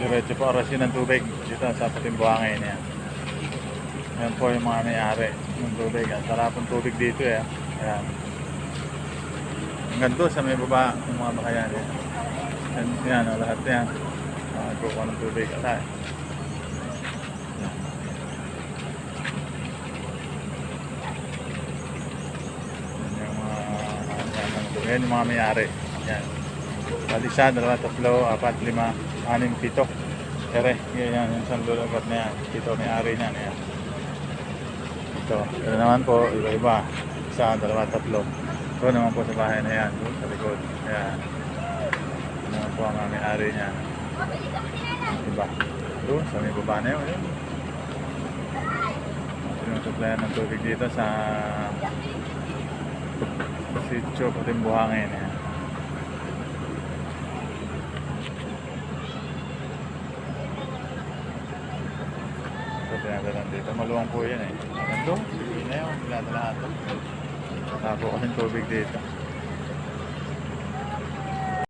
Diretso po orasin ng tubig dito sa Putimbuhangin yan. Yan po yung mga may-ari ng tubig. Ang sarap ng tubig dito eh. Ayan. Hanggang doon sa may baba ng mga bakayan eh. Yan, lahat yan. Kukuha ng tubig. Yan. Yan yung mga may-ari. Yan. Isa, dalawa, tatlo, apat, lima, anim, pito. Kere, yan yung isang lulugat na yan. Pito may-ari niyan. Yan. Ito. Ito naman po, iba-iba. Isa, dalawa, tatlo. Ito naman po sa bahay na yan. Sa likod. Yan. Ito naman po ang mga may-ari niyan. Diba? Doon, sa may baba na yun. Sinusuplayan ng tubig dito sa Sitio Putimbuhangin. Yan. Ito, pinadalan dito. Maluwang po yan eh. Ito, hindi na yun. Pinadalan ito. Tapo kasing tubig dito.